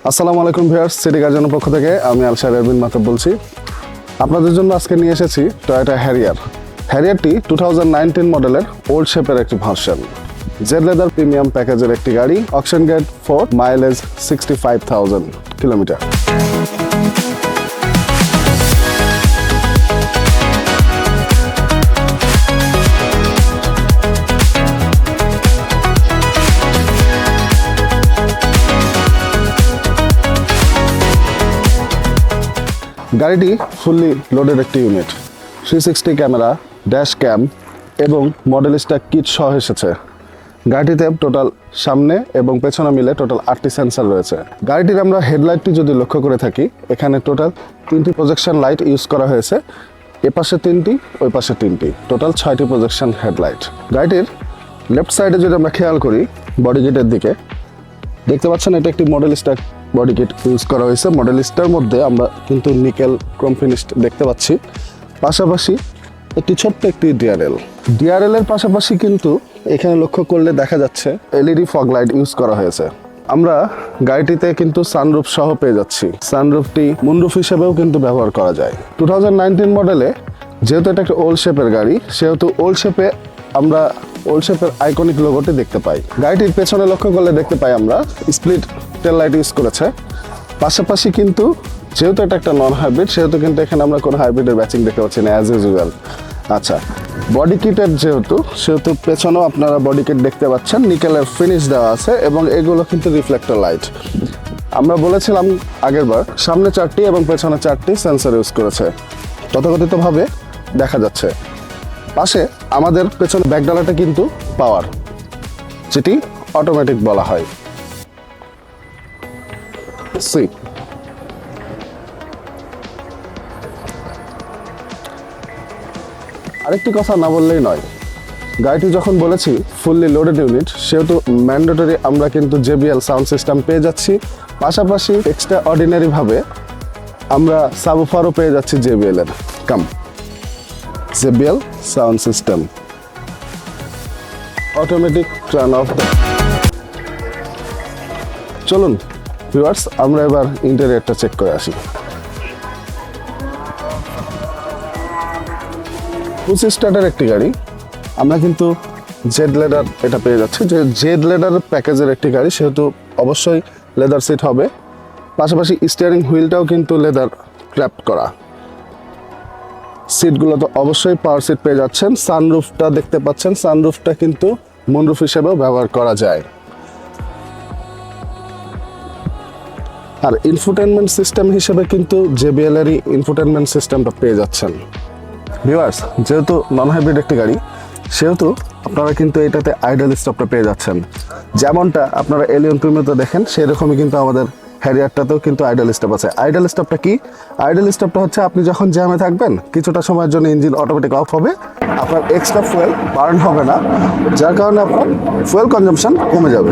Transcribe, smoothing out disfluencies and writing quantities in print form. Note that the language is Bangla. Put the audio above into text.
আসসালামু আলাইকুম ভিউয়ার্স, সিটি কার্জনের পক্ষ থেকে আমি আলশারের বিন মাতাব বলছি। আপনাদের জন্য আজকে নিয়ে এসেছি টয়োটা হ্যারিয়ার। হ্যারিয়ারটি 2019 মডেলের ওল্ড শেপের একটি ভার্সন। জেড লেদার প্রিমিয়াম প্যাকেজের একটি গাড়ি, অকশন গ্রেড 4, মাইলেজ 65,000 কিলোমিটার। গাড়িটি ফুললি লোডেড একটি ইউনিট, 360 ক্যামেরা, ড্যাশ ক্যাম এবং মডেল স্টক কিট সহ এসেছে। গাড়িটিতে টোটাল সামনে এবং পেছনে মিলে টোটাল 8টি সেন্সর রয়েছে। গাড়িটির আমরা হেডলাইটটি যদি লক্ষ্য করে থাকি, এখানে টোটাল 3টি প্রজেকশন লাইট ইউজ করা হয়েছে। এ পাশে 3টি, ওই পাশে 3টি, টোটাল 6টি প্রজেকশন হেডলাইট। গাড়িটির লেফট সাইডে যদি আমরা খেয়াল করি বডি কিটের দিকে, দেখতে পাচ্ছেন এটা একটি model stock body kit use করা হয়েছে। মডেল স্টার মধ্যে আমরা কিন্তু নিকেল ক্রোম ফিনিশড দেখতে পাচ্ছি। পাশাপাশি একটি ছোট্ট একটি ডিআরএল এর পাশাপাশি কিন্তু এখানে লক্ষ্য করলে দেখা যাচ্ছে এলইডি ফগ লাইট ইউজ করা হয়েছে। আমরা গাড়িটিতে কিন্তু সানরুফ সহ পেয়ে যাচ্ছি। সানরুফটি মুনরুফ হিসেবেও কিন্তু ব্যবহার করা যায়। 2019 মডেলে যেহেতু এটা একটা ওল্ড শেপের গাড়ি, সেহেতু ওল্ড শেপের আইকনিক লোগোটি দেখতে পাই। গাড়িটির পেছনে লক্ষ্য করলে দেখতে পাই আমরা স্প্লিট টেল লাইট ইউজ করেছে। পাশাপাশি কিন্তু যেহেতু এটা একটা নন হাইব্রিড, সেহেতু কিন্তু এখানে আমরা কোনো হাইব্রিডের ব্যাচিং দেখতে পাচ্ছি না, অ্যাজ ইউজুয়াল। আচ্ছা, বডি কিটের সেহেতু পেছনেও আপনারা বডি কিট দেখতে পাচ্ছেন, নিকেলের ফিনিশ দেওয়া আছে এবং এগুলো কিন্তু রিফ্লেক্টর লাইট। আমরা বলেছিলাম আগেরবার সামনে 4টি এবং পেছনে 4টি সেন্সর ইউজ করেছে, তথাকথিতভাবে দেখা যাচ্ছে। পাশে আমাদের পেছনে ব্যাকডালাটা কিন্তু পাওয়ার, যেটি অটোমেটিক বলা হয়। আরেকটি কথা না বললেই নয়, গাড়িটি যখন বলেছি ফুললি লোডেড ইউনিট, সেহেতু ম্যান্ডেটরি আমরা কিন্তু JBL সাউন্ড সিস্টেম পেয়ে যাচ্ছি। পাশাপাশি এক্সট্রা অর্ডিনারি ভাবে আমরা সাবউফারও পেয়ে যাচ্ছি JBL এর। JBL sound system, automatic turn off. চলুন ভিউয়ার্স, আমরা এবার ইন্টেরিয়রটা চেক করে আসি। পুসি স্টার্টের একটি গাড়ি, আমরা কিন্তু জেড লেদার এটা পেয়ে যাচ্ছি। যে জেড লেদার প্যাকেজের একটি গাড়ি, সেহেতু অবশ্যই লেদার সিট হবে। পাশাপাশি স্টিয়ারিং হুইলটাও কিন্তু লেদার ক্র্যাপ্ট করা। সিটগুলো তো অবশ্যই পাওয়ার সিট পেয়ে যাচ্ছেন। সানরুফটা দেখতে পাচ্ছেন, সানরুফটা কিন্তু মুনরুফ হিসেবেও ব্যবহার করা যায়। আর ইনফোটেনমেন্ট সিস্টেম হিসেবে কিন্তু JBL এরই ইনফোটেনমেন্ট সিস্টেমটা পেয়ে যাচ্ছেন। ভিউয়ার্স, যেহেতু নন হাইব্রিড একটি গাড়ি, সেহেতু আপনারা কিন্তু এটাতে আইডল স্টপটা পেয়ে যাচ্ছেন। যেমনটা আপনারা এলিয়ন প্রিমিওতে দেখেন, সেরকমই কিন্তু আমাদের হ্যারিয়ারটাতেও কিন্তু আইডল স্টপ আছে। আইডল স্টপটা কি? আইডল স্টপটা হচ্ছে আপনি যখন জ্যামে থাকবেন, কিছুটা সময়ের জন্য ইঞ্জিন অটোমেটিক অফ হবে, আপনার এক্সট্রা ফুয়েল বার্ন হবে না, যার কারণে আপনার ফুয়েল কনজাম্পশন কমে যাবে।